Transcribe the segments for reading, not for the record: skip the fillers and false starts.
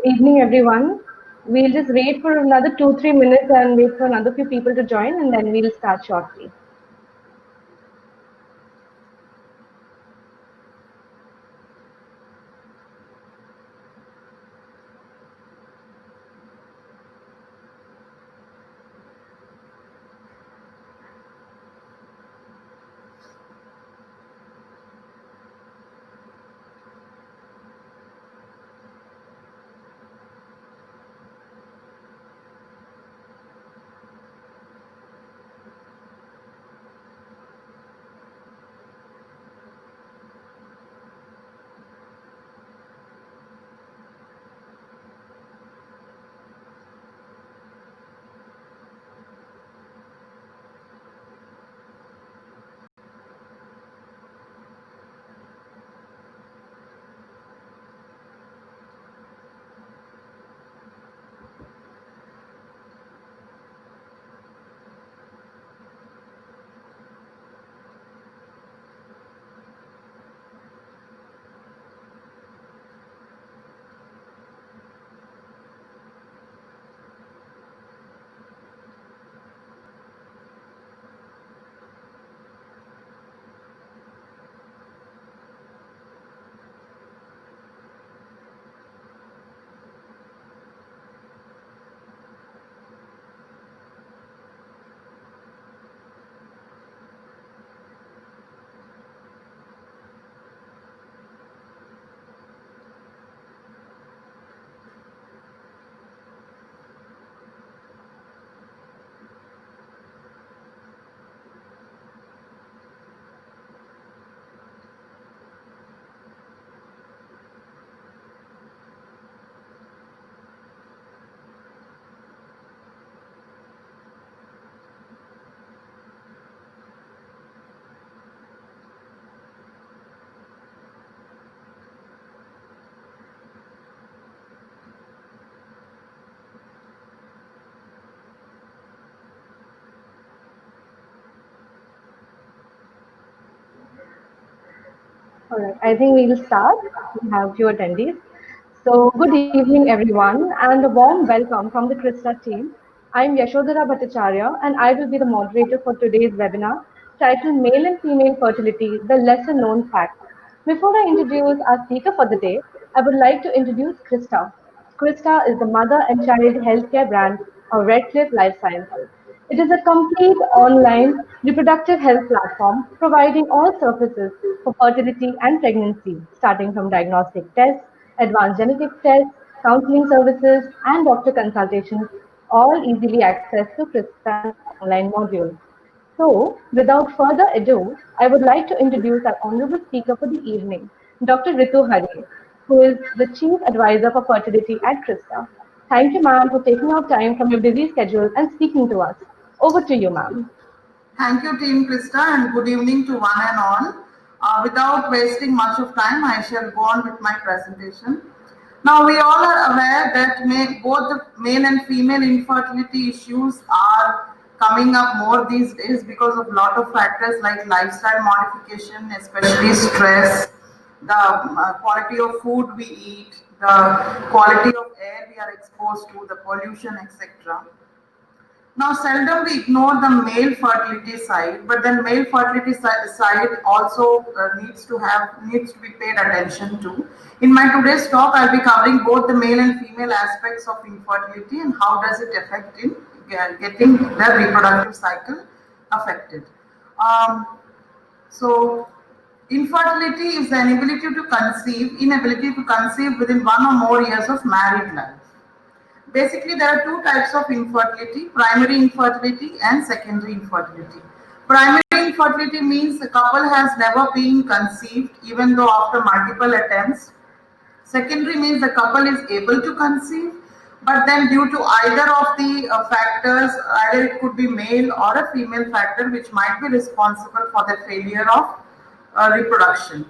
evening, everyone. We'll just wait for another 2-3 minutes and wait for another few people to join, and then we'll start shortly. All right, I think we'll start. We have few attendees. So, good evening, everyone, and a warm welcome from the Krista team. I'm Yashodhara Bhattacharya, and I will be the moderator for today's webinar titled Male and Female Fertility, the Lesser Known Fact. Before I introduce our speaker for the day, I would like to introduce Krista. Krista is the mother and child healthcare brand of Redcliffe Life Sciences. It is a complete online reproductive health platform providing all services for fertility and pregnancy, starting from diagnostic tests, advanced genetic tests, counseling services, and doctor consultations, all easily accessed through Krista's online module. So, without further ado, I would like to introduce our honorable speaker for the evening, Dr. Ritu Hari, who is the Chief Advisor for Fertility at Krista. Thank you, ma'am, for taking out time from your busy schedule and speaking to us. Over to you, ma'am. Thank you, Team Krista, and good evening to one and all. Without wasting much of time, I shall go on with my presentation. Now, we all are aware that both the male and female infertility issues are coming up more these days because of a lot of factors like lifestyle modification, especially stress, the quality of food we eat, the quality of air we are exposed to, the pollution, etc. Now, seldom we ignore the male fertility side, but then male fertility side also needs to be paid attention to. In my today's talk, I'll be covering both the male and female aspects of infertility and how does it affect in getting the reproductive cycle affected. Um, so, infertility is the inability to conceive within 1 or more years of married life. Basically, there are two types of infertility: primary infertility and secondary infertility. Primary infertility means the couple has never been conceived even though after multiple attempts. Secondary means the couple is able to conceive, but then due to either of the factors, either it could be male or a female factor which might be responsible for the failure of reproduction.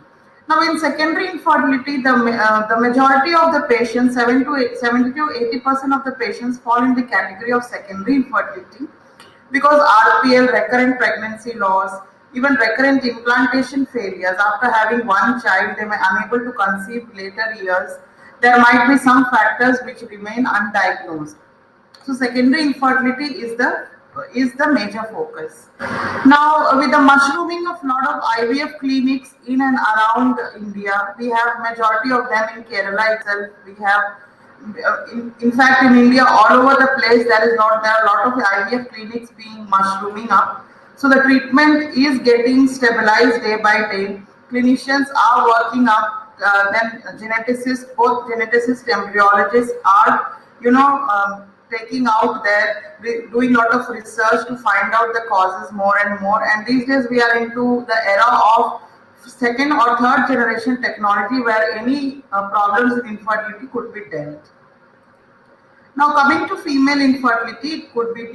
Now, in secondary infertility, the majority of the patients, 70 to 80% of the patients fall in the category of secondary infertility because RPL, recurrent pregnancy loss, even recurrent implantation failures after having one child, they may unable to conceive later years. there might be some factors which remain undiagnosed. So secondary infertility is the major focus. Now, with the mushrooming of lot of IVF clinics in and around India, we have majority of them in Kerala itself. We have, in fact, in India, all over the place, there are a lot of IVF clinics being mushrooming up. So the treatment is getting stabilized day by day. Clinicians are working up. Then geneticists, both geneticists, embryologists are, taking out there, doing a lot of research to find out the causes more and more. And these days we are into the era of second or third generation technology where any problems in infertility could be dealt. Now coming to female infertility, it could be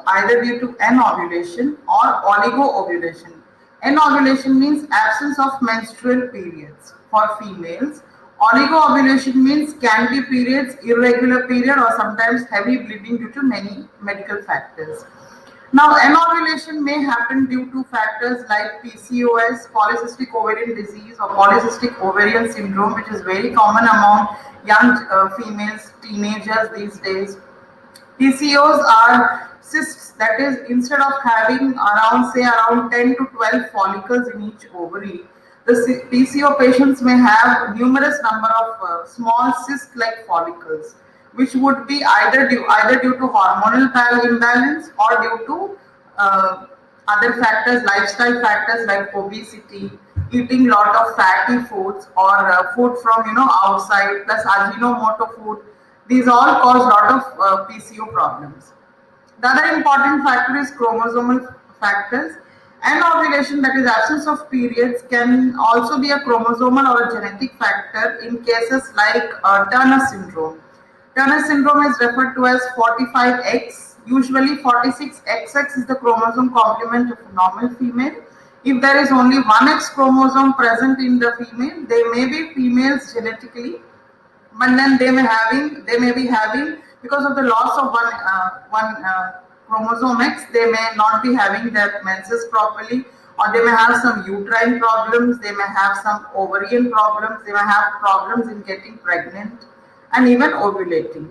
either due to anovulation or oligoovulation. Anovulation means absence of menstrual periods for females. Oligoovulation means scanty periods, irregular period, or sometimes heavy bleeding due to many medical factors. Now, anovulation may happen due to factors like PCOS, polycystic ovarian disease, or polycystic ovarian syndrome, which is very common among young females, teenagers these days. PCOS are cysts, that is, instead of having around 10 to 12 follicles in each ovary, the PCO patients may have numerous number of small cyst-like follicles, which would be either due to hormonal imbalance or due to other factors, lifestyle factors like obesity, eating lot of fatty foods, or food from outside, plus Ajinomoto food. These all cause lot of PCO problems. The other important factor is chromosomal factors. Anovulation, that is absence of periods, can also be a chromosomal or a genetic factor in cases like Turner syndrome. Turner syndrome is referred to as 45X. Usually 46XX is the chromosome complement of a normal female. If there is only one X chromosome present in the female, they may be females genetically, but then they may be having, because of the loss of one chromosome X, they may not be having their menses properly, or they may have some uterine problems, they may have some ovarian problems, they may have problems in getting pregnant and even ovulating.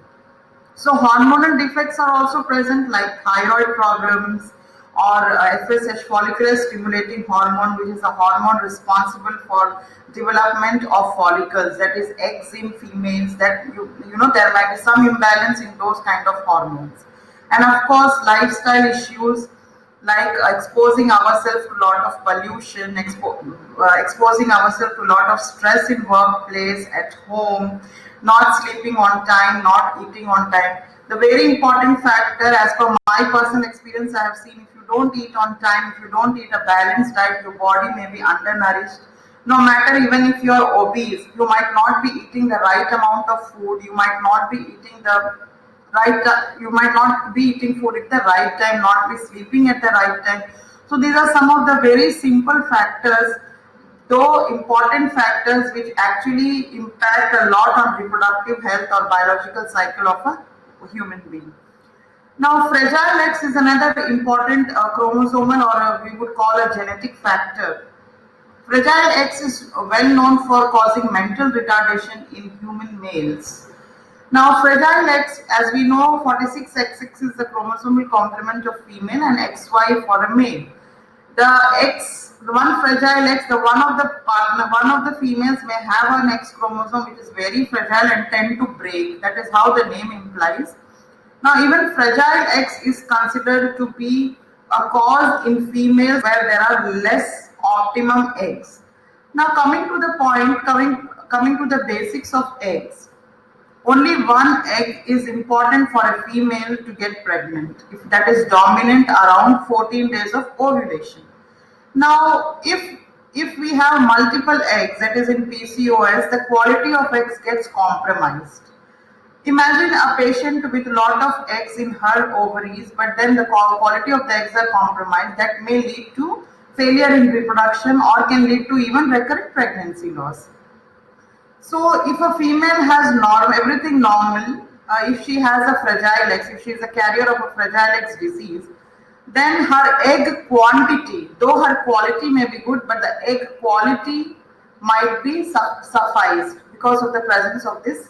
So hormonal defects are also present, like thyroid problems or FSH, follicular stimulating hormone, which is a hormone responsible for development of follicles, that is eggs in females. That there might be some imbalance in those kind of hormones. And of course, lifestyle issues like exposing ourselves to a lot of pollution, exposing ourselves to a lot of stress in workplace, at home, not sleeping on time, not eating on time. The very important factor, as per my personal experience, I have seen, if you don't eat on time, if you don't eat a balanced diet, your body may be undernourished. No matter, even if you are obese, you might not be eating the right amount of food, you might not be eating you might not be eating food at the right time, not be sleeping at the right time. So these are some of the very simple factors, though important factors, which actually impact a lot on reproductive health or biological cycle of a human being. Now, fragile X is another important chromosomal, or we would call a genetic factor. Fragile X is well known for causing mental retardation in human males. Now, fragile X, as we know, 46XX is the chromosomal complement of female and XY for a male. The one fragile X, one of the females may have an X chromosome which is very fragile and tend to break. That is how the name implies. Now, even fragile X is considered to be a cause in females where there are less optimum eggs. Now, coming to the point, coming to the basics of eggs. Only one egg is important for a female to get pregnant, if that is dominant around 14 days of ovulation. Now, if we have multiple eggs, that is in PCOS, the quality of eggs gets compromised. Imagine a patient with a lot of eggs in her ovaries, but then the quality of the eggs are compromised. That may lead to failure in reproduction or can lead to even recurrent pregnancy loss. So if a female has everything normal, if she has a fragile X, if she is a carrier of a fragile X disease, then her egg quantity, though her quality may be good, but the egg quality might be sufficed because of the presence of this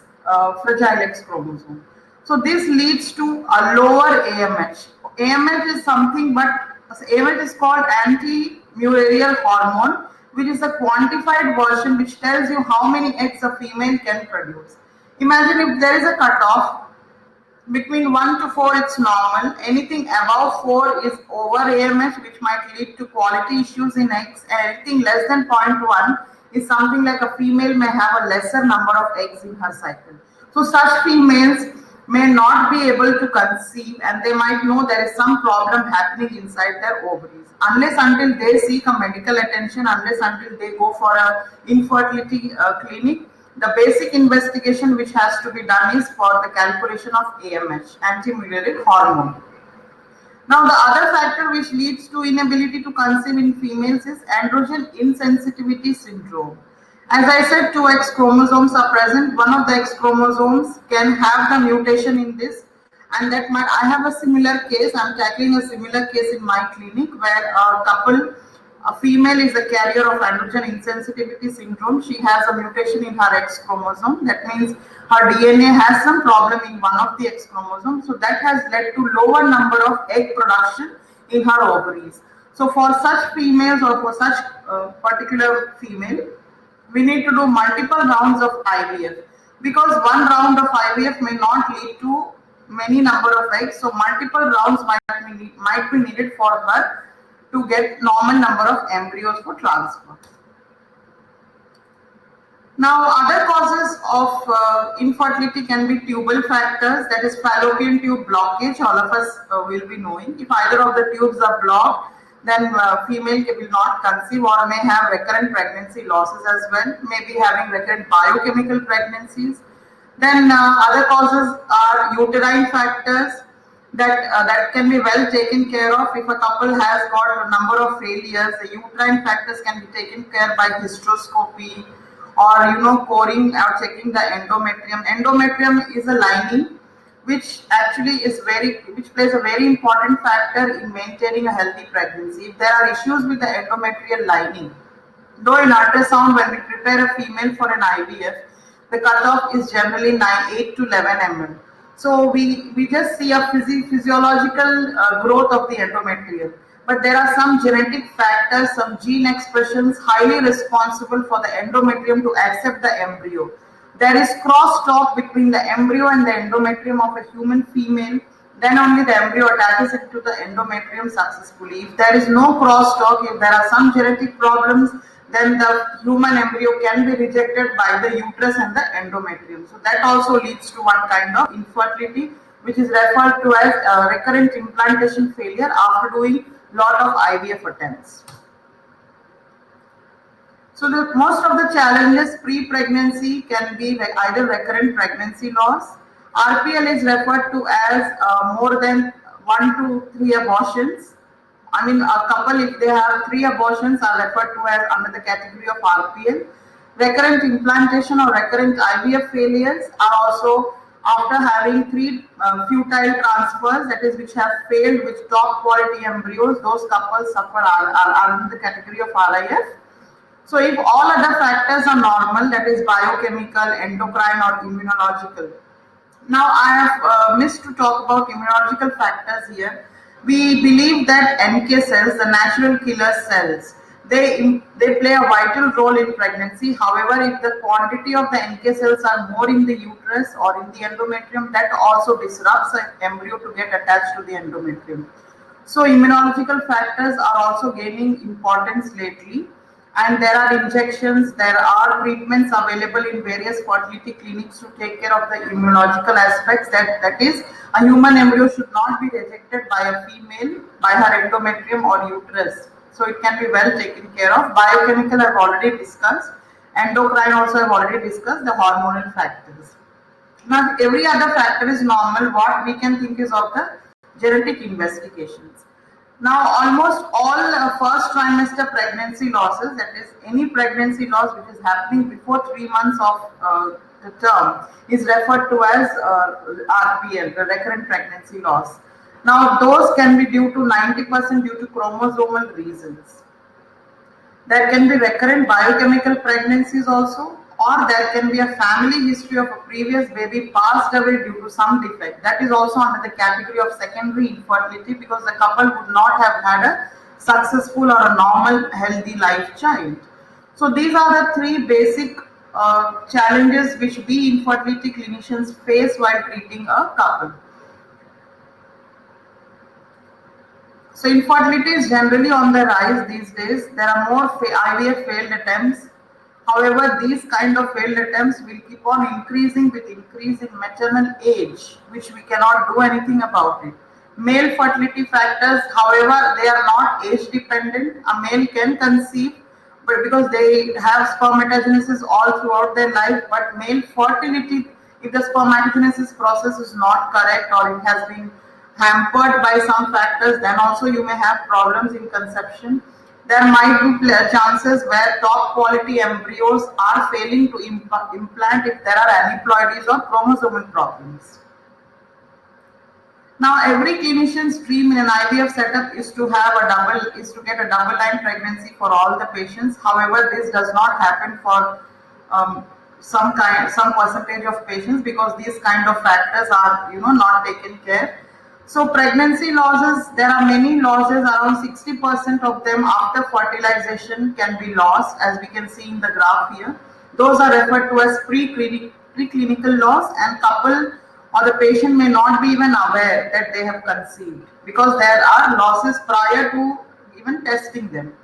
fragile X chromosome. So this leads to a lower AMH. AMH is something, but AMH is called anti-mullerian hormone, which is a quantified version which tells you how many eggs a female can produce. Imagine if there is a cutoff between 1 to 4, it's normal. Anything above 4 is over AMH, which might lead to quality issues in eggs. And anything less than zero point 0.1 is something like a female may have a lesser number of eggs in her cycle. So such females may not be able to conceive, and they might know there is some problem happening inside their ovaries. Unless until they seek a medical attention, unless until they go for a infertility clinic, the basic investigation which has to be done is for the calculation of AMH, anti-mullerian hormone. Now, the other factor which leads to inability to conceive in females is androgen insensitivity syndrome. As I said, two X chromosomes are present. One of the X chromosomes can have the mutation in this, and that might. I have a similar case. I'm tackling a similar case in my clinic where a couple, a female is a carrier of androgen insensitivity syndrome. She has a mutation in her X chromosome. That means her DNA has some problem in one of the X chromosomes. So that has led to lower number of egg production in her ovaries. So for such females or for such particular female, we need to do multiple rounds of IVF, because one round of IVF may not lead to many number of eggs. So multiple rounds might be needed for her to get normal number of embryos for transfer. Now, other causes of infertility can be tubal factors, that is fallopian tube blockage. All of us will be knowing. If either of the tubes are blocked, then female will not conceive or may have recurrent pregnancy losses as well, may be having recurrent biochemical pregnancies. Then other causes are uterine factors that can be well taken care of. If a couple has got a number of failures, the uterine factors can be taken care by hysteroscopy or coring or checking the endometrium. Endometrium is a lining which actually which plays a very important factor in maintaining a healthy pregnancy. If there are issues with the endometrial lining, though in ultrasound when we prepare a female for an IVF, the cutoff is generally 8 to 11 mm. So we just see a physiological growth of the endometrium. But there are some genetic factors, some gene expressions highly responsible for the endometrium to accept the embryo. There is crosstalk between the embryo and the endometrium of a human female, then only the embryo attaches it to the endometrium successfully. If there is no crosstalk, if there are some genetic problems, then the human embryo can be rejected by the uterus and the endometrium. So that also leads to one kind of infertility, which is referred to as recurrent implantation failure after doing lot of IVF attempts. So most of the challenges pre-pregnancy can be either recurrent pregnancy loss. RPL is referred to as more than 1 to 3 abortions. I mean, a couple, if they have 3 abortions, are referred to as under the category of RPL. Recurrent implantation or recurrent IVF failures are also after having 3 futile transfers, that is, which have failed with top quality embryos. Those couples are under the category of RIF. So if all other factors are normal, that is biochemical, endocrine or immunological. Now I have missed to talk about immunological factors here. We believe that NK cells, the natural killer cells, they play a vital role in pregnancy. However, if the quantity of the NK cells are more in the uterus or in the endometrium, that also disrupts an embryo to get attached to the endometrium. So immunological factors are also gaining importance lately. And there are injections, there are treatments available in various fertility clinics to take care of the immunological aspects. That is, a human embryo should not be rejected by a female, by her endometrium or uterus. So it can be well taken care of. Biochemical I've already discussed. Endocrine also I've already discussed, the hormonal factors. Now, if every other factor is normal, what we can think is of the genetic investigations. Now, almost all first trimester pregnancy losses, that is any pregnancy loss which is happening before 3 months of the term, is referred to as RPL, the recurrent pregnancy loss. Now, those can be due to 90% due to chromosomal reasons. There can be recurrent biochemical pregnancies also, or there can be a family history of a previous baby passed away due to some defect. That is also under the category of secondary infertility because the couple would not have had a successful or a normal healthy life child. So these are the three basic challenges which we infertility clinicians face while treating a couple. So infertility is generally on the rise these days. There are more IVF failed attempts. However, these kind of failed attempts will keep on increasing with increase in maternal age, which we cannot do anything about it. Male fertility factors, however, they are not age dependent. A male can conceive, but because they have spermatogenesis all throughout their life, but male fertility, if the spermatogenesis process is not correct or it has been hampered by some factors, then also you may have problems in conception. There might be chances where top quality embryos are failing to implant if there are aneuploidies or chromosomal problems. Now, every clinician's dream in an IVF setup is to get a double line pregnancy for all the patients. However, this does not happen for some percentage of patients because these kind of factors are not taken care. So pregnancy losses, there are many losses, around 60% of them after fertilization can be lost, as we can see in the graph here. Those are referred to as preclinical loss, and couple or the patient may not be even aware that they have conceived because there are losses prior to even testing them.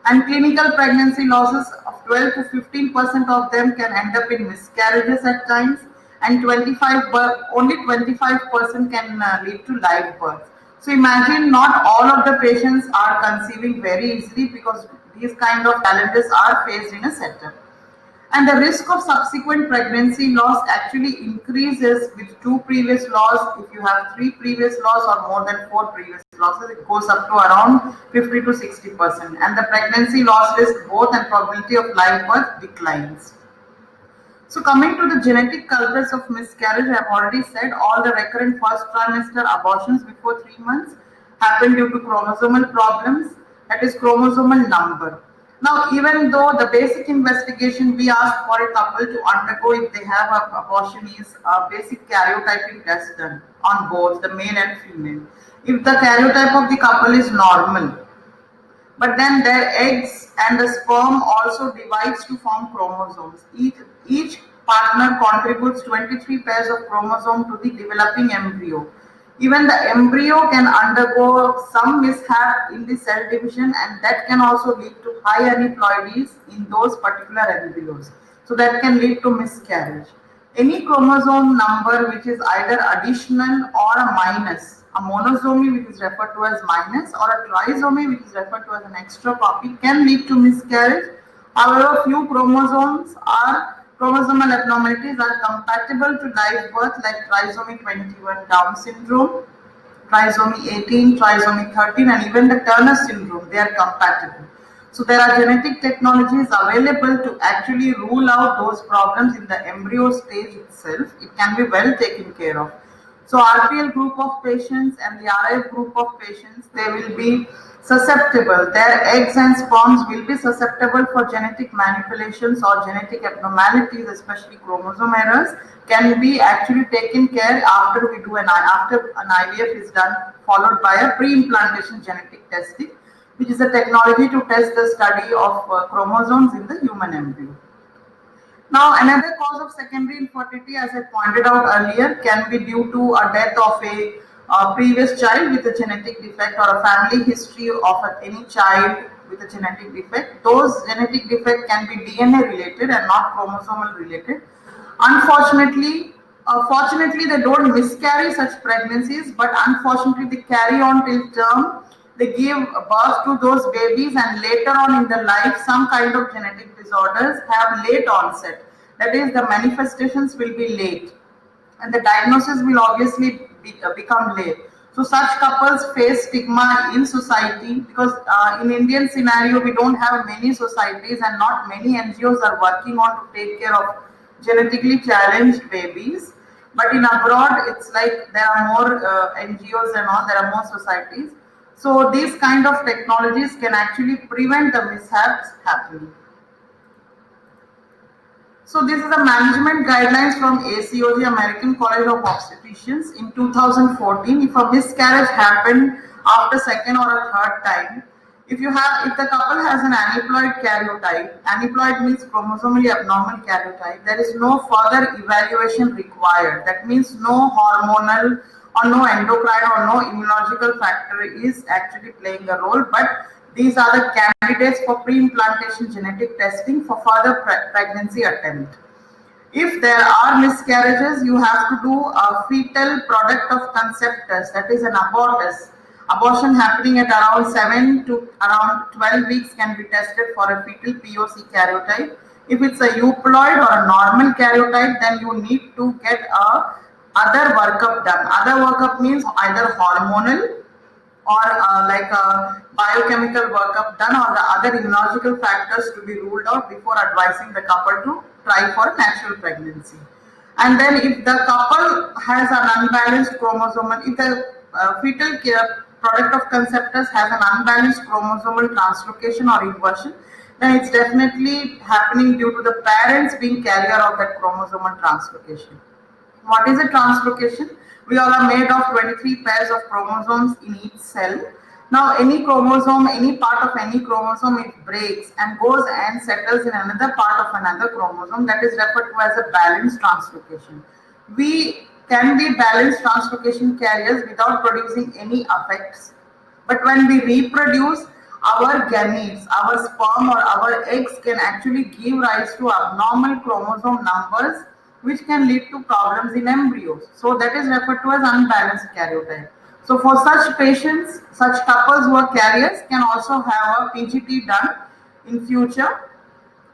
And clinical pregnancy losses of 12 to 15% of them can end up in miscarriages at times, and only 25% can lead to live birth. So imagine not all of the patients are conceiving very easily because these kind of challenges are faced in a setup. And the risk of subsequent pregnancy loss actually increases with 2 previous loss. If you have 3 previous loss or more than 4 previous losses, it goes up to around 50 to 60%. And the pregnancy loss risk both and probability of live birth declines. So coming to the genetic culprits of miscarriage, I have already said all the recurrent first trimester abortions before 3 months happen due to chromosomal problems, that is chromosomal number. Now, even though the basic investigation we ask for a couple to undergo if they have an abortion is a basic karyotyping test done on both the male and female. If the karyotype of the couple is normal, but then their eggs and the sperm also divides to form chromosomes. Each partner contributes 23 pairs of chromosome to the developing embryo. Even the embryo can undergo some mishap in the cell division, and that can also lead to high aneuploidies in those particular embryos. So that can lead to miscarriage. Any chromosome number which is either additional or a minus, a monosomy which is referred to as minus or a trisomy which is referred to as an extra copy, can lead to miscarriage. However, few chromosomal abnormalities are compatible to live birth, like trisomy 21 Down syndrome, trisomy 18, trisomy 13, and even the Turner syndrome. They are compatible. So there are genetic technologies available to actually rule out those problems in the embryo stage itself. It can be well taken care of. So RPL group of patients and the RIF group of patients, they will be susceptible. Their eggs and sperms will be susceptible for genetic manipulations or genetic abnormalities, especially chromosome errors, can be actually taken care after an IVF is done, followed by a pre-implantation genetic testing, which is a technology to test the study of chromosomes in the human embryo. Now, another cause of secondary infertility, as I pointed out earlier, can be due to a death of a previous child with a genetic defect or a family history of any child with a genetic defect. Those genetic defects can be DNA related and not chromosomal related. Unfortunately, fortunately, they don't miscarry such pregnancies, but unfortunately, they carry on till term. They give birth to those babies, and later on in the life, some kind of genetic disorders have late onset. That is, the manifestations will be late, and the diagnosis will obviously become late. So such couples face stigma in society because in Indian scenario, we don't have many societies and not many NGOs are working on to take care of genetically challenged babies. But in abroad, it's like there are more NGOs and all, there are more societies. So these kind of technologies can actually prevent the mishaps happening. So this is the management guidelines from ACOG, American College of Obstetricians, in 2014. If a miscarriage happened after second or a third time, if the couple has an aneuploid karyotype, aneuploid means chromosomally abnormal karyotype, there is no further evaluation required. That means no hormonal or no endocrine or no immunological factor is actually playing a role, but these are the candidates for pre-implantation genetic testing for further pregnancy attempt. If there are miscarriages, you have to do a fetal product of conceptus, that is an abortus. Abortion happening at around 7 to around 12 weeks can be tested for a fetal POC karyotype. If it's a euploid or a normal karyotype, then you need to get a other workup done. Other workup means either hormonal or like a biochemical workup done, or the other immunological factors to be ruled out before advising the couple to try for natural pregnancy. And then if the couple has an unbalanced chromosomal, if the fetal product of conceptus has an unbalanced chromosomal translocation or inversion, then it's definitely happening due to the parents being carrier of that chromosomal translocation. What is a translocation? We all are made of 23 pairs of chromosomes in each cell. Now, any chromosome, any part of any chromosome, it breaks and goes and settles in another part of another chromosome. That is referred to as a balanced translocation. We can be balanced translocation carriers without producing any effects. But when we reproduce, our gametes, our sperm or our eggs can actually give rise to abnormal chromosome numbers, which can lead to problems in embryos. So that is referred to as unbalanced karyotype. So for such patients, such couples who are carriers can also have a PGT done in future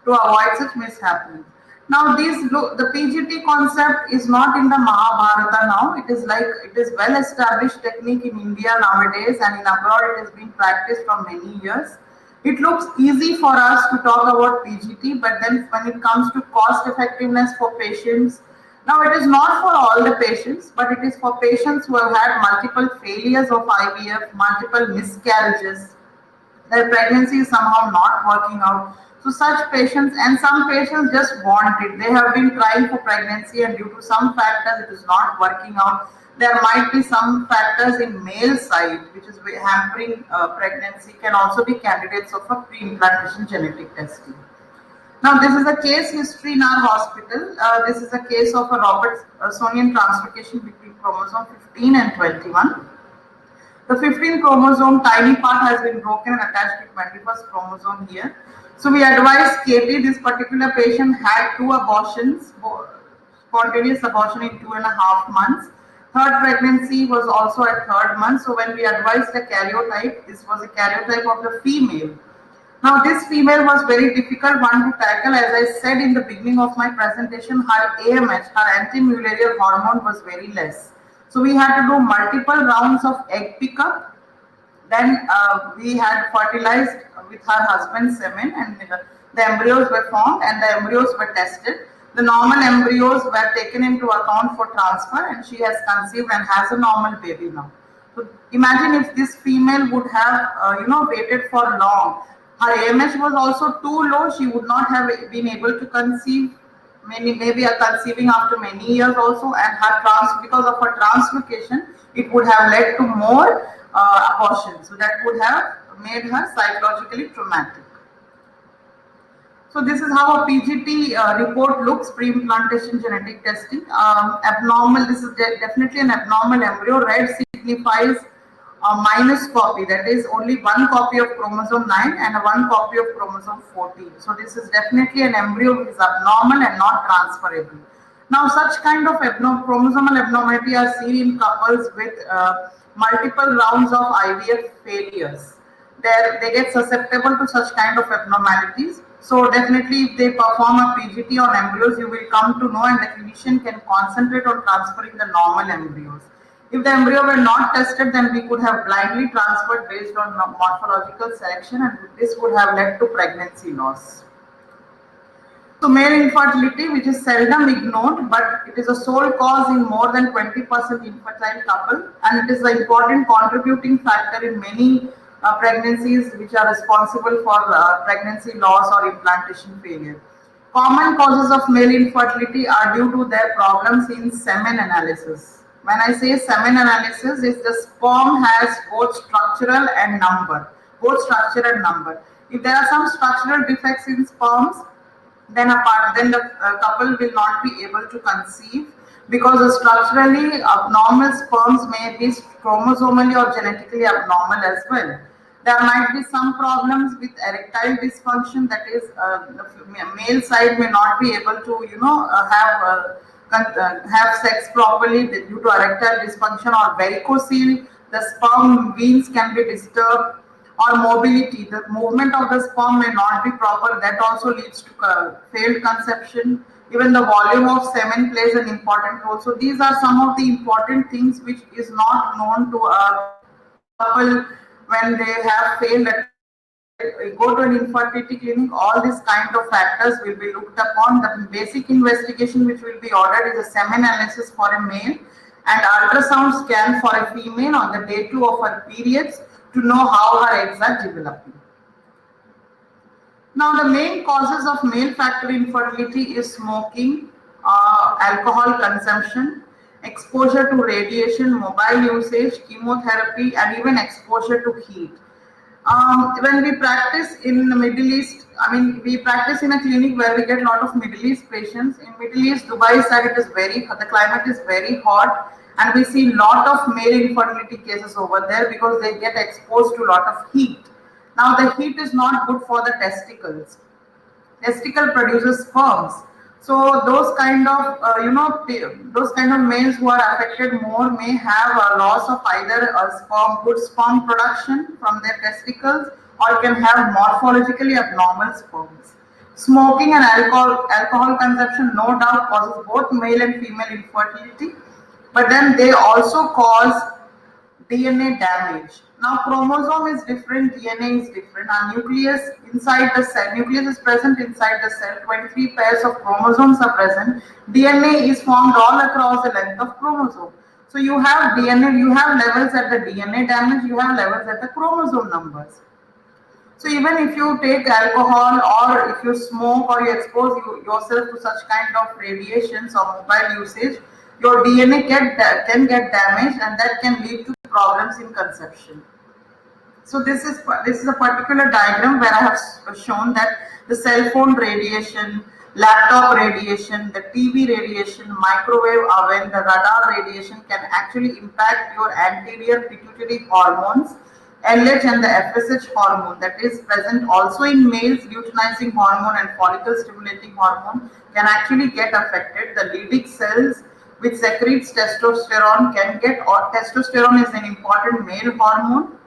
to avoid such mishappenings. Now, the PGT concept is not in the Mahabharata now. It is well established technique in India nowadays, and in abroad it has been practiced for many years. It looks easy for us to talk about PGT, but then when it comes to cost effectiveness for patients, now it is not for all the patients, but it is for patients who have had multiple failures of IVF, multiple miscarriages, their pregnancy is somehow not working out. So such patients, and some patients just want it. They have been trying for pregnancy and due to some factors it is not working out. There might be some factors in male side which is hampering pregnancy, can also be candidates of a pre-implantation genetic testing. Now this is a case history in our hospital. This is a case of a Robertsonian translocation between chromosome 15 and 21. The 15th chromosome tiny part has been broken and attached to 21st chromosome here. So we advised Katie, this particular patient had 2 abortions, spontaneous abortion in 2.5 months. Third pregnancy was also at 3rd month. So when we advised the karyotype, this was a karyotype of the female. Now this female was very difficult one to tackle. As I said in the beginning of my presentation, her AMH, her anti-mullerian hormone was very less. So we had to do multiple rounds of egg pickup. Then we had fertilized with her husband's semen, and the embryos were formed and the embryos were tested. The normal embryos were taken into account for transfer, and she has conceived and has a normal baby now. So imagine if this female would have waited for long. Her AMH was also too low. She would not have been able to conceive. Maybe a conceiving after many years also, and because of her translocation, it would have led to more abortion. So that would have made her psychologically traumatic. So this is how a PGT report looks, pre-implantation genetic testing. Abnormal, this is definitely an abnormal embryo. Red signifies a minus copy, that is only 1 copy of chromosome 9 and 1 copy of chromosome 14. So this is definitely an embryo which is abnormal and not transferable. Now such kind of chromosomal abnormality are seen in couples with multiple rounds of IVF failures. They get susceptible to such kind of abnormalities. So definitely if they perform a PGT on embryos, you will come to know, and the clinician can concentrate on transferring the normal embryos. If the embryo were not tested, then we could have blindly transferred based on morphological selection, and this would have led to pregnancy loss. So male infertility, which is seldom ignored, but it is a sole cause in more than 20% infertile couple, and it is an important contributing factor in many pregnancies which are responsible for pregnancy loss or implantation failure. Common causes of male infertility are due to their problems in semen analysis. When I say semen analysis, is the sperm has both structural and number, both structure and number. If there are some structural defects in sperms, then the couple will not be able to conceive, because the structurally abnormal sperms may be chromosomally or genetically abnormal as well. There might be some problems with erectile dysfunction, that is, the male side may not be able to, have sex properly due to erectile dysfunction or varicocele. The sperm veins can be disturbed, or mobility. The movement of the sperm may not be proper. That also leads to failed conception. Even the volume of semen plays an important role. So these are some of the important things which is not known to a couple when they have failed go to an infertility clinic. All these kind of factors will be looked upon. The basic investigation which will be ordered is a semen analysis for a male and ultrasound scan for a female on the day 2 of her periods to know how her eggs are developing. Now, the main causes of male factor infertility is smoking, alcohol consumption, exposure to radiation, mobile usage, chemotherapy, and even exposure to heat. When we practice in the Middle East, we practice in a clinic where we get a lot of Middle East patients. In Middle East, Dubai side, the climate is very hot, and we see a lot of male infertility cases over there because they get exposed to a lot of heat. Now, the heat is not good for the testicles. Testicle produces sperms. So those kind of those kind of males who are affected more may have a loss of either a good sperm production from their testicles, or can have morphologically abnormal sperms. Smoking and alcohol consumption no doubt causes both male and female infertility, but then they also cause DNA damage. Now, chromosome is different, DNA is different. Our nucleus inside the cell, nucleus is present inside the cell. 23 pairs of chromosomes are present. DNA is formed all across the length of chromosome. So you have DNA, you have levels at the DNA damage, you have levels at the chromosome numbers. So even if you take alcohol, or if you smoke, or you expose yourself to such kind of radiations or mobile usage, your DNA can get damaged, and that can lead to problems in conception. So this is a particular diagram where I have shown that the cell phone radiation, laptop radiation, the TV radiation, microwave oven, the radar radiation can actually impact your anterior pituitary hormones, LH and the FSH hormone, that is present also in males. Luteinizing hormone and follicle stimulating hormone can actually get affected. The Leydig cells which secretes testosterone can get, or testosterone is an important male hormone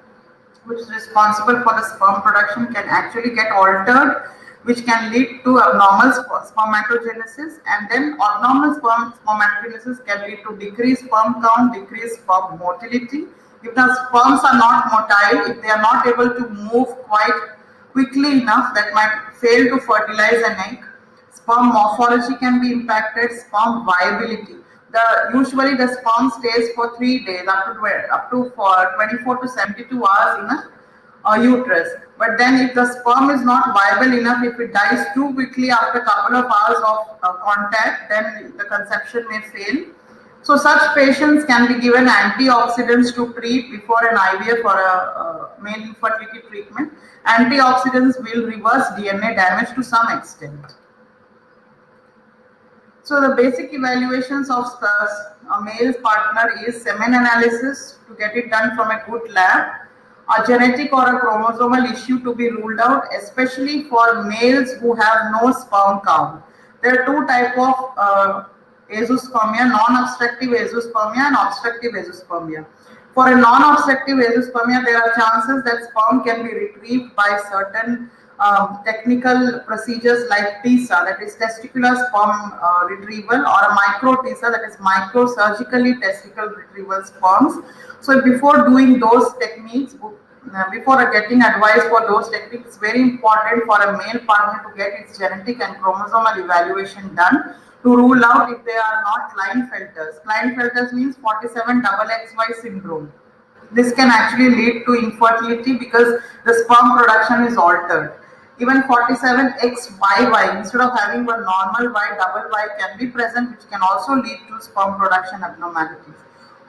which is responsible for the sperm production, can actually get altered, which can lead to abnormal spermatogenesis, and then abnormal spermatogenesis can lead to decreased sperm count, decreased sperm motility. If the sperms are not motile, if they are not able to move quite quickly enough, that might fail to fertilize an egg. Sperm morphology can be impacted, sperm viability. Usually the sperm stays for 3 days, up to for 24 to 72 hours in a uterus. But then if the sperm is not viable enough, if it dies too quickly after a couple of hours of contact, then the conception may fail. So such patients can be given antioxidants to treat before an IVF or a male infertility treatment. Antioxidants will reverse DNA damage to some extent. So the basic evaluations of a male partner is semen analysis to get it done from a good lab, a genetic or a chromosomal issue to be ruled out, especially for males who have no sperm count. There are two types of azoospermia, non-obstructive azoospermia and obstructive azoospermia. For a non-obstructive azoospermia, there are chances that sperm can be retrieved by certain technical procedures like TISA, that is testicular sperm retrieval, or a micro TISA, that is microsurgically testicle retrieval sperms. So before doing those techniques, before getting advice for those techniques, it's very important for a male partner to get its genetic and chromosomal evaluation done to rule out if they are not Klinefelters. Klinefelters means 47XXY syndrome. This can actually lead to infertility because the sperm production is altered. Even 47XYY, instead of having one normal Y, double Y can be present, which can also lead to sperm production abnormalities.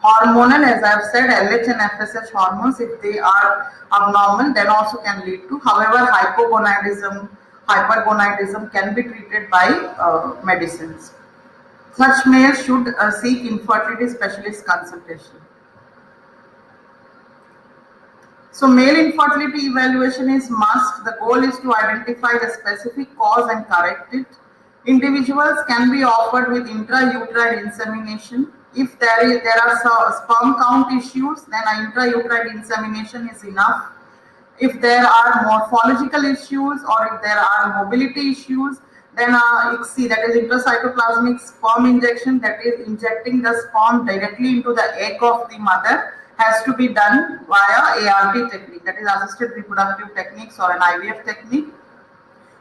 Hormonal, as I have said, LH and FSH hormones, if they are abnormal, then also can lead to. However, hypogonadism, hypergonadism can be treated by medicines. Such males should seek infertility specialist consultation. So male infertility evaluation is must. The goal is to identify the specific cause and correct it. Individuals can be offered with intrauterine insemination. If there are sperm count issues, then intrauterine insemination is enough. If there are morphological issues or if there are mobility issues, then ICSI, that is intracytoplasmic sperm injection, that is injecting the sperm directly into the egg of the mother, has to be done via ART technique, that is assisted reproductive techniques or an IVF technique.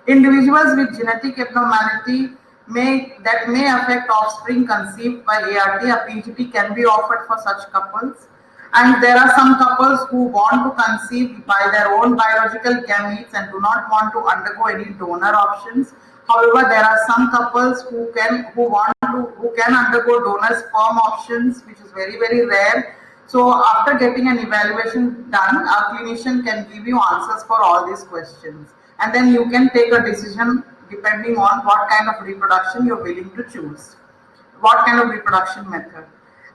Individuals with genetic abnormality that may affect offspring conceived by ART, a PGT can be offered for such couples. And there are some couples who want to conceive by their own biological gametes and do not want to undergo any donor options. However, there are some couples who can undergo donor sperm options, which is very rare. So after getting an evaluation done, a clinician can give you answers for all these questions, and then you can take a decision depending on what kind of reproduction you're willing to choose, what kind of reproduction method.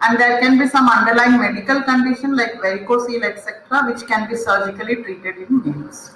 And there can be some underlying medical condition like varicocele, etc., which can be surgically treated in males.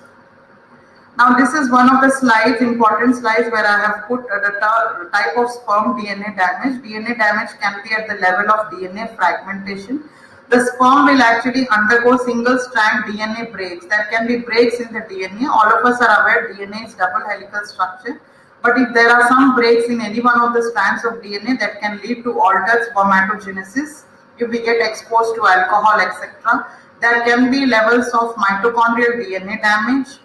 Now this is one of the slides, important slides, where I have put the type of sperm DNA damage. DNA damage can be at the level of DNA fragmentation. The sperm will actually undergo single strand DNA breaks. There can be breaks in the DNA. All of us are aware DNA is double helical structure. But if there are some breaks in any one of the strands of DNA, that can lead to altered spermatogenesis. If we get exposed to alcohol, etc., there can be levels of mitochondrial DNA damage.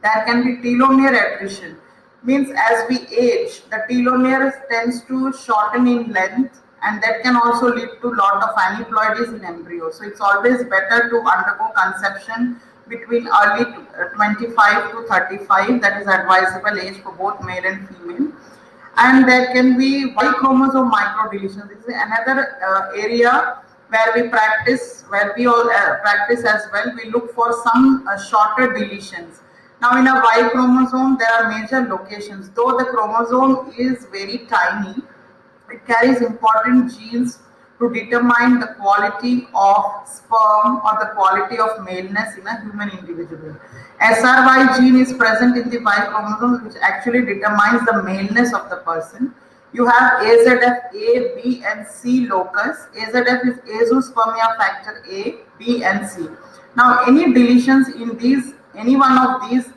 There can be telomere attrition. Means as we age, the telomere tends to shorten in length, and that can also lead to lot of aneuploidies in embryo. So it's always better to undergo conception between early 25 to 35. That is advisable age for both male and female. And there can be Y chromosome microdeletion. This is another area where we practice, where we all practice as well. We look for some shorter deletions. Now in a Y chromosome, there are major locations. Though the chromosome is very tiny, it carries important genes to determine the quality of sperm or the quality of maleness in a human individual. SRY gene is present in the Y chromosome, which actually determines the maleness of the person. You have AZF A, B, and C locus. AZF is azoospermia factor A, B, and C. Now, any deletions in any one of these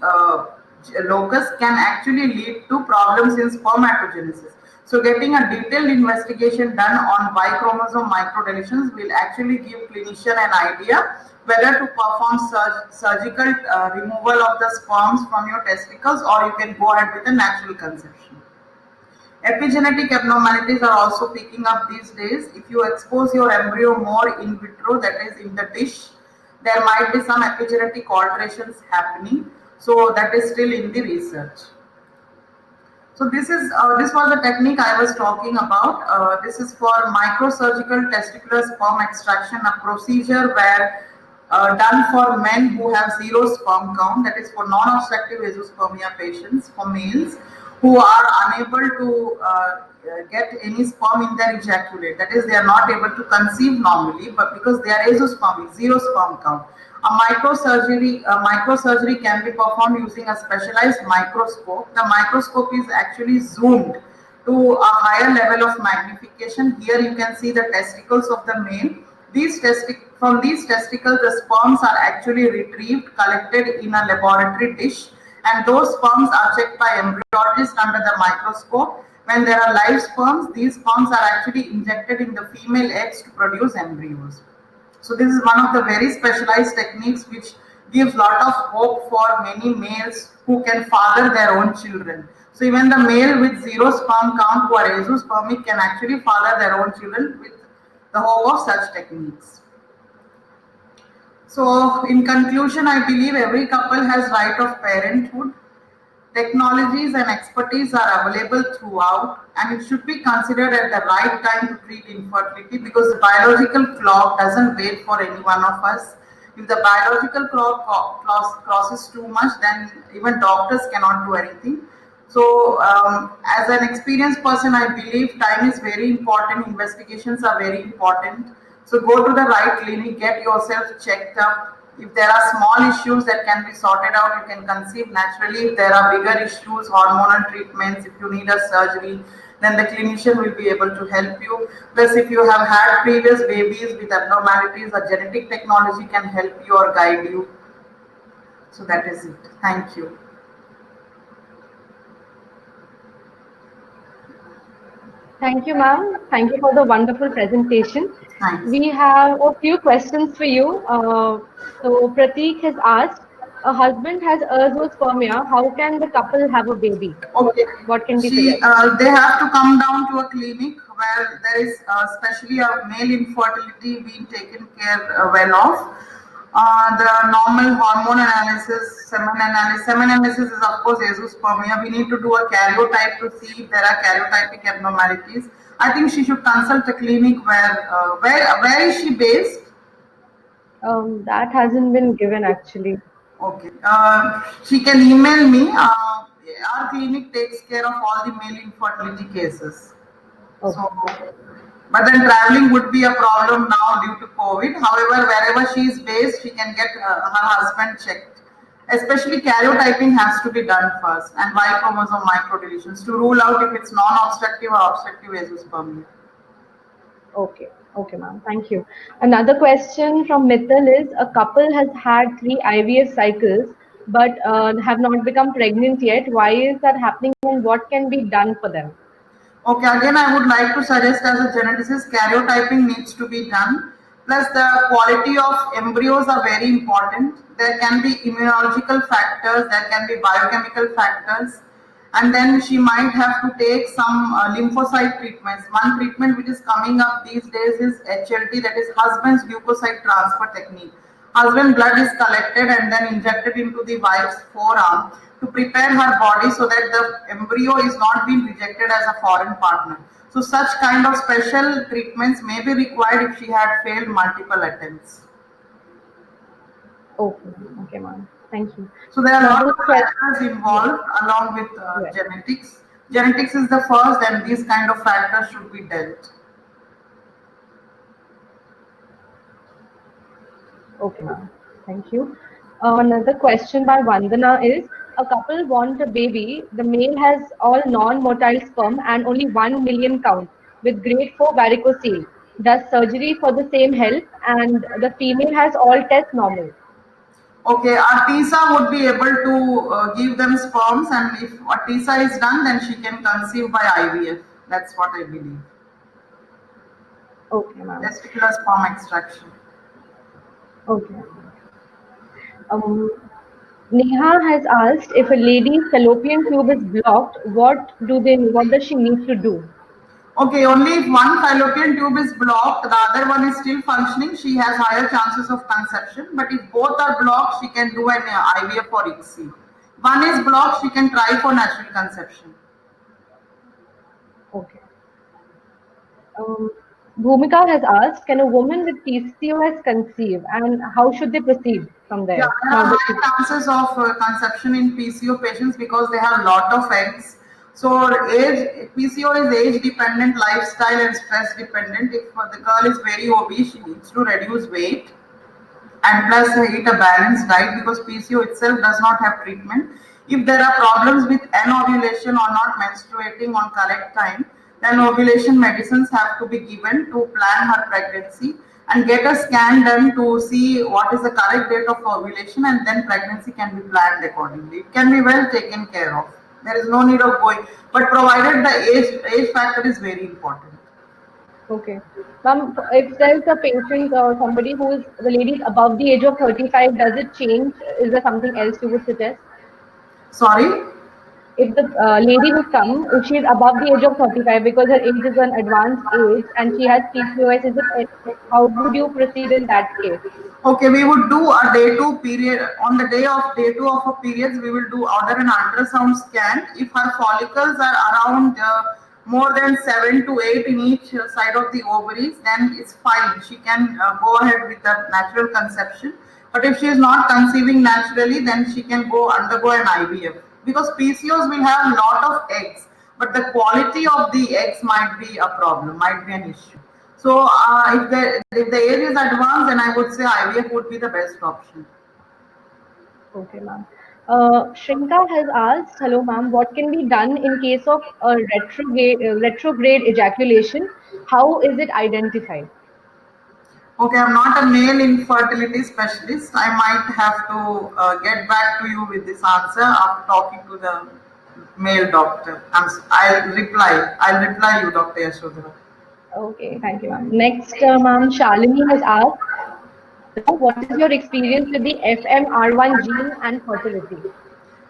locus can actually lead to problems in spermatogenesis. So getting a detailed investigation done on Y chromosome microdeletions will actually give clinician an idea whether to perform surgical removal of the sperms from your testicles, or you can go ahead with a natural conception. Epigenetic abnormalities are also picking up these days. If you expose your embryo more in vitro, that is in the dish, there might be some epigenetic alterations happening. So that is still in the research. So this was the technique I was talking about. This is for microsurgical testicular sperm extraction, a procedure where done for men who have zero sperm count, that is for non-obstructive azoospermia patients, for males who are unable to get any sperm in their ejaculate, that is they are not able to conceive normally, but because they are azoospermic, zero sperm count. A microsurgery can be performed using a specialized microscope. The microscope is actually zoomed to a higher level of magnification. Here you can see the testicles of the male. From these testicles, the sperms are actually retrieved, collected in a laboratory dish, and those sperms are checked by embryologists under the microscope. When there are live sperms, these sperms are actually injected in the female eggs to produce embryos. So this is one of the very specialized techniques which gives lot of hope for many males who can father their own children. So even the male with zero sperm count who are azoospermic can actually father their own children with the hope of such techniques. So in conclusion, I believe every couple has right of parenthood. Technologies and expertise are available throughout, and it should be considered at the right time to treat infertility because the biological clock doesn't wait for any one of us. If the biological clock crosses too much, then even doctors cannot do anything. So, as an experienced person, I believe time is very important. Investigations are very important. So, go to the right clinic, get yourself checked up. If there are small issues that can be sorted out, you can conceive naturally. If there are bigger issues, hormonal treatments, if you need a surgery, then the clinician will be able to help you. Plus, if you have had previous babies with abnormalities, a genetic technology can help you or guide you. So, that is it. Thank you. Thank you, ma'am. Thank you for the wonderful presentation. Thanks. We have a few questions for you. So Prateek has asked, a husband has azoospermia. How can the couple have a baby? Okay. What can be She, suggested? they have to come down to a clinic where there is especially a male infertility being taken care well of. The normal hormone analysis, semen analysis is of course azoospermia. We need to do a karyotype to see if there are karyotypic abnormalities. I think she should consult a clinic where is she based? That hasn't been given actually. Okay. She can email me. Our clinic takes care of all the male infertility cases. Okay. So, but then traveling would be a problem now due to COVID. However, wherever she is based, she can get her husband checked. Especially karyotyping has to be done first, and Y chromosome microdeletions to rule out if it's non-obstructive or obstructive azoospermia. Okay. Okay, ma'am. Thank you. Another question from Mithil is, a couple has had three IVF cycles but have not become pregnant yet. Why is that happening and what can be done for them? Okay, again, I would like to suggest as a geneticist, karyotyping needs to be done. Plus, the quality of embryos are very important. There can be immunological factors, there can be biochemical factors, and then she might have to take some lymphocyte treatments. One treatment which is coming up these days is HLT, that is husband's leukocyte transfer technique. Husband blood is collected and then injected into the wife's forearm to prepare her body so that the embryo is not being rejected as a foreign partner. So such kind of special treatments may be required if she had failed multiple attempts. Okay, ma'am. Okay, ma'am. Thank you. So there are a lot Another of question. factors Yes. involved along with Yes. genetics. Genetics is the first, and these kind of factors should be dealt. Okay, ma'am. Thank you. Another question by Vandana is, a couple want a baby. The male has all non-motile sperm and only 1 million count with grade 4 varicocele. Does surgery for the same help? And the female has all tests normal. Okay, our TISA would be able to give them sperms, and if a TISA is done, then she can conceive by IVF. That's what I believe. Okay, ma'am. Testicular sperm extraction. Okay. Um, Neha has asked, if a lady's fallopian tube is blocked, what does she need to do? Okay, only if one fallopian tube is blocked, the other one is still functioning, she has higher chances of conception. But if both are blocked, she can do an IVF or ICSI. One is blocked, she can try for natural conception. Okay. Um, Bhumika has asked, can a woman with PCOS conceive and how should they proceed from Yeah, there? there Now are that she, high chances of conception in PCO patients because they have lot of eggs. So age PCO is age dependent, lifestyle and stress dependent. If the girl is very obese, she needs to reduce weight and plus eat a balanced diet because PCO itself does not have treatment. If there are problems with anovulation or not menstruating on correct time, then ovulation medicines have to be given to plan her pregnancy and get a scan done to see what is the correct date of ovulation, and then pregnancy can be planned accordingly. It can be well taken care of. There is no need of going, but provided the age factor is very important. okay. Ma'am, if there's a patient or somebody who is, the lady is above the age of 35, does it change? Is there something else you would suggest? Sorry. If the lady who's come, if she is above the age of 35 because her age is an advanced age and she has PCOS, how would you proceed in that case? Okay, we would do a day two period. On the day of day two of her periods, we will do order an ultrasound scan. If her follicles are around more than 7 to 8 in each side of the ovaries, then it's fine. She can go ahead with the natural conception. But if she is not conceiving naturally, then she can go undergo an IVF. Because PCOS will have a lot of eggs, but the quality of the eggs might be a problem, might be an issue. So if the age is advanced, then I would say IVF would be the best option. Okay, ma'am. Shrinka has asked, hello, ma'am, what can be done in case of a retrograde ejaculation? How is it identified? Okay, I'm not a male infertility specialist. I might have to get back to you with this answer after talking to the male doctor. I'll reply you, Dr. Yashodhara. Okay, thank you, ma'am. Next, ma'am, Shalini has asked, what is your experience with the FMR1 gene and fertility?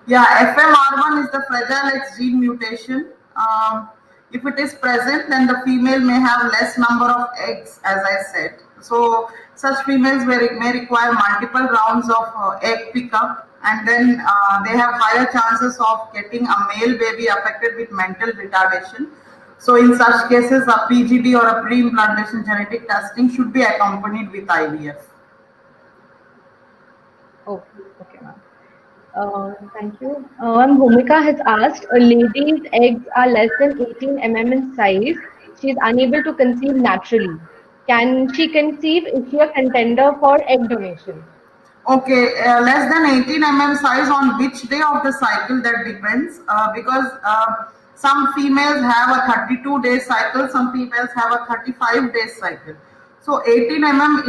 Yeah, FMR1 is the Fragile X gene mutation. If it is present, then the female may have less number of eggs, as I said. So, such females may require multiple rounds of egg pickup, and then they have higher chances of getting a male baby affected with mental retardation. So, in such cases, a PGD or a pre-implantation genetic testing should be accompanied with IVF. Okay, okay, ma'am. Thank you. Bhumika has asked, a lady's eggs are less than 18 mm in size. She is unable to conceive naturally. Can she conceive? Is she a contender for egg donation? Okay, less than 18 size on which day of the cycle that depends because some females have a 32-day cycle, some females have a 35-day cycle. So 18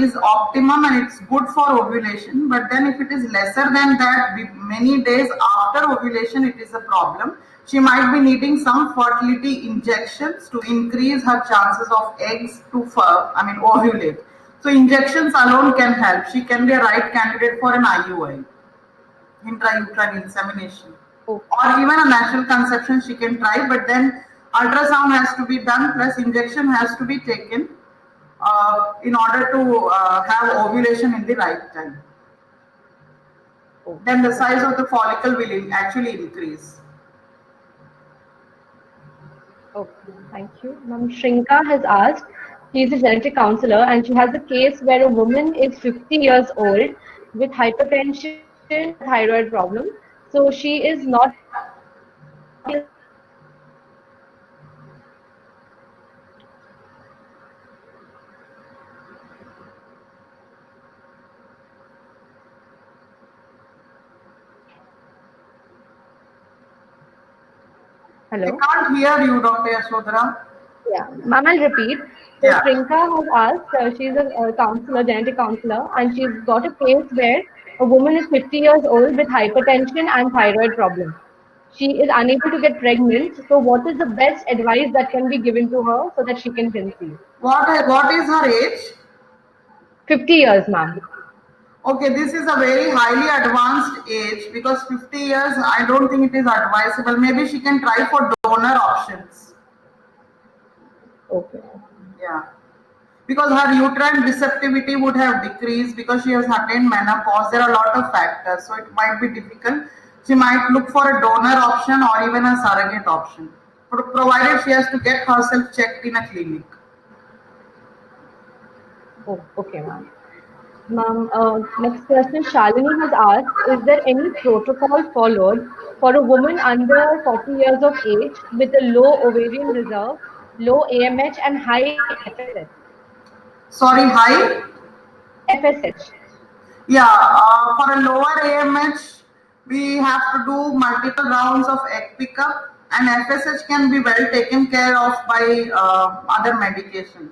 is optimum and it's good for ovulation. But then if it is lesser than that, many days after ovulation, it is a problem. She might be needing some fertility injections to increase her chances of eggs to, ovulate. So injections alone can help. She can be a right candidate for an IUI, intrauterine insemination, Okay, or even a natural conception. She can try, but then ultrasound has to be done plus injection has to be taken in order to have ovulation in the right time. okay, Then the size okay. of the follicle will actually increase. Okay, thank you. Ma'am, Shrinka has asked, she is a genetic counselor and she has a case where a woman is 50 years old with hypertension and a thyroid problem. So she is not able to conceive naturally. Can she conceive with IVF? I Hello? can't hear you, Dr. Yashodhara. Yeah, ma'am, I'll repeat. So Yeah. Shrinka has asked, she's a counselor, genetic counselor, and she's got a case where a woman is 50 years old with hypertension and thyroid problem. She is unable to get pregnant. So what is the best advice that can be given to her so that she can conceive? What is her age? 50 years, ma'am. Okay, this is a very highly advanced age because 50 years, I don't think it is advisable. Maybe she can try for donor options. Okay. Yeah. Because her uterine receptivity would have decreased because she has attained menopause. There are a lot of factors, so it might be difficult. She might look for a donor option or even a surrogate option, provided she has to get herself checked in a clinic. Oh, okay, ma'am. Ma'am, next question Shalini has asked, is there any protocol followed for a woman under 40 years of age with a low ovarian reserve, low AMH and high FSH? Sorry, high? FSH. Yeah, for a lower AMH, we have to do multiple rounds of egg pickup, and FSH can be well taken care of by other medications.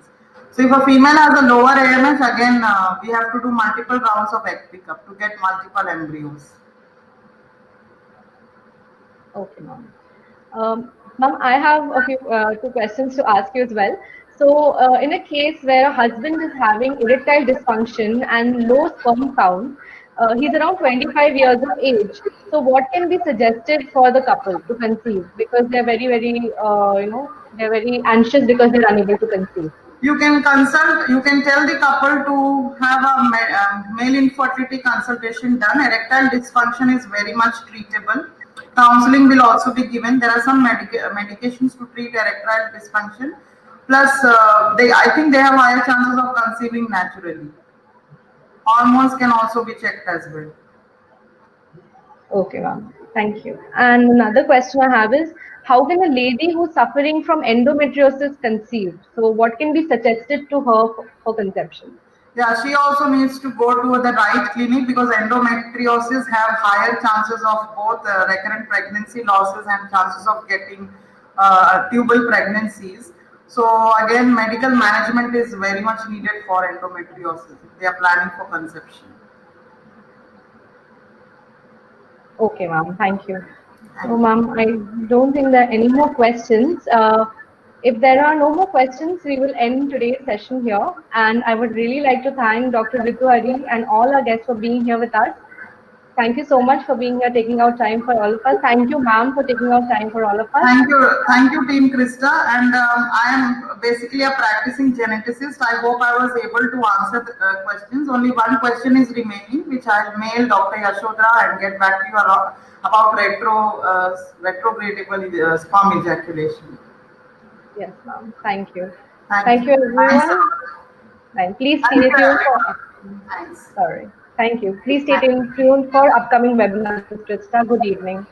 So, if a female has a lower AMH, again, we have to do multiple rounds of egg pickup to get multiple embryos. Okay, ma'am. Ma'am, I have a few two questions to ask you as well. So, in a case where a husband is having erectile dysfunction and low sperm count, he's around 25 years of age. So, what can be suggested for the couple to conceive? Because they're very, very, they're very anxious because they're unable to conceive. You can consult, you can tell the couple to have a male infertility consultation done. Erectile dysfunction is very much treatable. Counseling will also be given. There are some medications to treat erectile dysfunction. Plus, I think they have higher chances of conceiving naturally. Hormones can also be checked as well. Okay, ma'am. Thank you. And another question I have is, how can a lady who's suffering from endometriosis conceive? So, what can be suggested to her for conception? Yeah, she also needs to go to the right clinic because endometriosis have higher chances of both recurrent pregnancy losses and chances of getting tubal pregnancies. So again, medical management is very much needed for endometriosis if they are planning for conception. Okay, ma'am. Thank you. So, Thank ma'am, I don't think there are any more questions. If there are no more questions, we will end today's session here. And I would really like to thank Dr. Ritu Hari and all our guests for being here with us. Thank you so much for being here, taking out time for all of us. Thank you, ma'am, for taking out time for all of us. thank you, Team Krista. And I am basically a practicing geneticist. I hope I was able to answer the questions. Only one question is remaining, which I'll mail Dr. Yashodhara and get back to you about retrogradable sperm ejaculation. Yes, ma'am. Thank you. Thank Thank you. you, Thanks a everyone. lot. And please Thank stay you, tuned for. everyone. Thanks. Sorry. Thank you. Please stay tuned for upcoming webinars with Krista. Good evening.